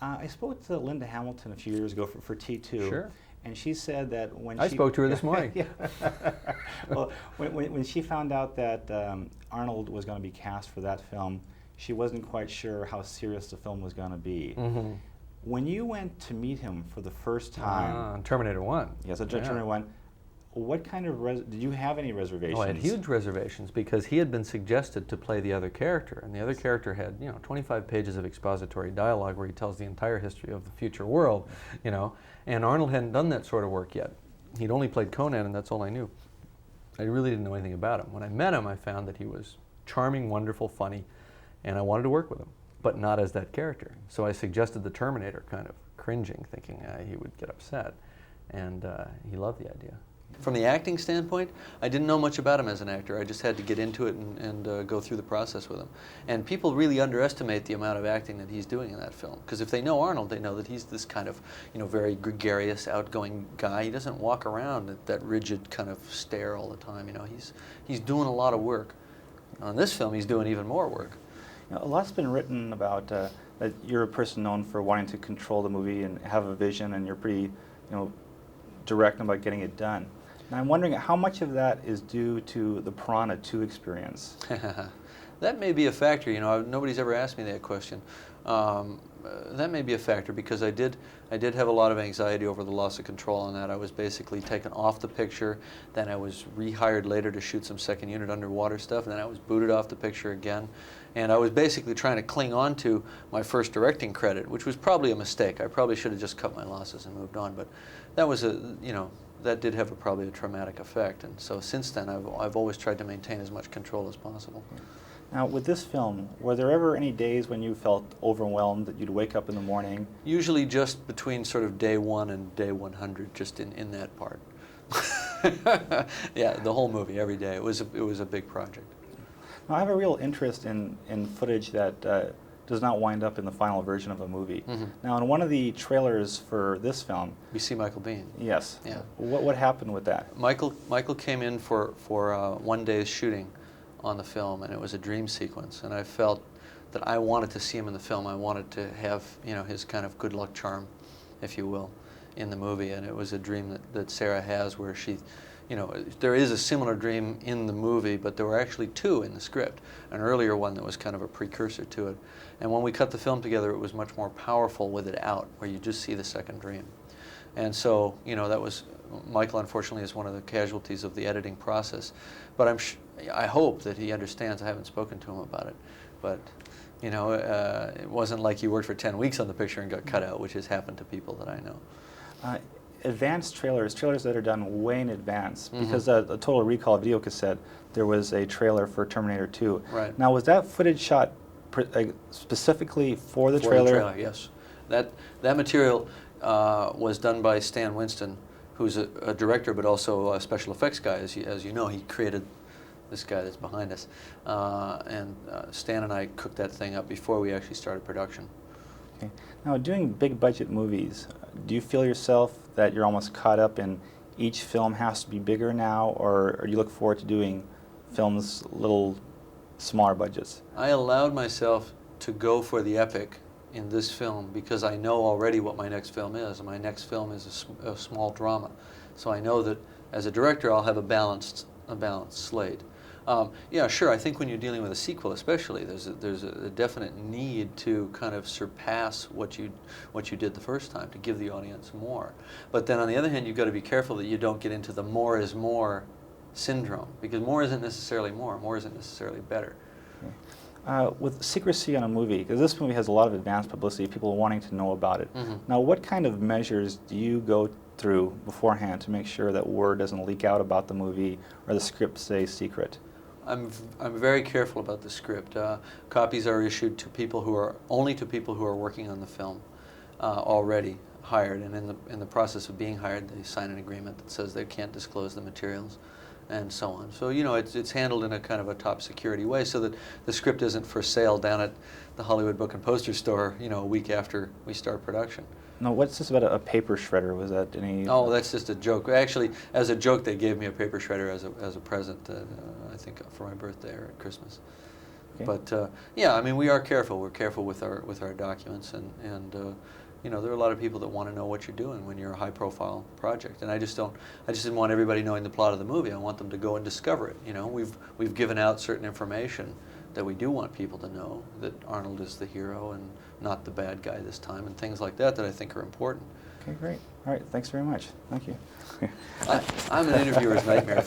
I spoke to Linda Hamilton a few years ago for T2. Sure. And she said that when I spoke to her this morning. Yeah. Well, when she found out that Arnold was going to be cast for that film, she wasn't quite sure how serious the film was going to be. Mm-hmm. When you went to meet him for the first time, Terminator 1. Yes, Terminator 1. What kind of did you have any reservations? Oh, I had huge reservations because he had been suggested to play the other character, and the other character had 25 pages of expository dialogue where he tells the entire history of the future world, and Arnold hadn't done that sort of work yet. He'd only played Conan, and that's all I knew. I really didn't know anything about him. When I met him, I found that he was charming, wonderful, funny, and I wanted to work with him, but not as that character. So I suggested the Terminator, kind of cringing, thinking he would get upset, and he loved the idea. From the acting standpoint, I didn't know much about him as an actor. I just had to get into it and go through the process with him. And people really underestimate the amount of acting that he's doing in that film. Because if they know Arnold, they know that he's this kind of, very gregarious, outgoing guy. He doesn't walk around at that rigid kind of stare all the time. He's doing a lot of work. On this film, he's doing even more work. A lot's been written about that you're a person known for wanting to control the movie and have a vision, and you're pretty, direct about getting it done. And I'm wondering how much of that is due to the Piranha 2 experience. That may be a factor. Nobody's ever asked me that question. That may be a factor because I did have a lot of anxiety over the loss of control on that. I was basically taken off the picture, then I was rehired later to shoot some second unit underwater stuff, and then I was booted off the picture again. And I was basically trying to cling on to my first directing credit, which was probably a mistake. I probably should have just cut my losses and moved on, but that was that did have probably a traumatic effect. And so since then, I've always tried to maintain as much control as possible. Now, with this film, were there ever any days when you felt overwhelmed that you'd wake up in the morning? Usually just between sort of day 1 and day 100, just in that part. Yeah, the whole movie, every day. It was a big project. Now, I have a real interest in footage that does not wind up in the final version of a movie. Mm-hmm. Now, in one of the trailers for this film, we see Michael Biehn. Yes. Yeah. What happened with that? Michael came in for 1 day's shooting on the film, and it was a dream sequence. And I felt that I wanted to see him in the film. I wanted to have his kind of good luck charm, if you will, in the movie. And it was a dream that Sarah has where she. There is a similar dream in the movie, but there were actually 2 in the script. An earlier one that was kind of a precursor to it. And when we cut the film together, it was much more powerful with it out, where you just see the second dream. And so, that was, Michael unfortunately is one of the casualties of the editing process. But I hope that he understands. I haven't spoken to him about it. But, it wasn't like he worked for 10 weeks on the picture and got cut out, which has happened to people that I know. Advanced trailers that are done way in advance, because a Total Recall video cassette, there was a trailer for Terminator 2. Right. Now, was that footage shot specifically for the trailer? For the trailer, yes. That material was done by Stan Winston, who's a director but also a special effects guy. As you know, he created this guy that's behind us. And Stan and I cooked that thing up before we actually started production. Okay. Now, doing big budget movies, do you feel yourself that you're almost caught up in each film has to be bigger now, or do you look forward to doing films little smaller budgets? I allowed myself to go for the epic in this film because I know already what my next film is. My next film is a small drama. So I know that as a director I'll have a balanced slate. Yeah, sure. I think when you're dealing with a sequel, especially, there's a definite need to kind of surpass what you did the first time, to give the audience more. But then on the other hand, you've got to be careful that you don't get into the more is more syndrome, because more isn't necessarily more isn't necessarily better. With secrecy on a movie, because this movie has a lot of advanced publicity, people wanting to know about it. Now, what kind of measures do you go through beforehand to make sure that word doesn't leak out about the movie or the script stays secret? I'm very careful about the script. Copies are issued to people who are working on the film, already hired, and in the process of being hired, they sign an agreement that says they can't disclose the materials, and so on. So it's handled in a kind of a top security way, so that the script isn't for sale down at the Hollywood Book and Poster store, a week after we start production. No, what's this about a paper shredder? Was that any? Oh, that's just a joke. Actually, as a joke, they gave me a paper shredder as a present, I think, for my birthday or at Christmas. Okay. But yeah, I mean, we are careful. We're careful with our documents, and you know, there are a lot of people that want to know what you're doing when you're a high-profile project, and I just didn't want everybody knowing the plot of the movie. I want them to go and discover it. You know, we've given out certain information that we do want people to know, that Arnold is the hero and not the bad guy this time, and things like that I think are important. Okay, great. All right, thanks very much. Thank you. I'm an interviewer's nightmare.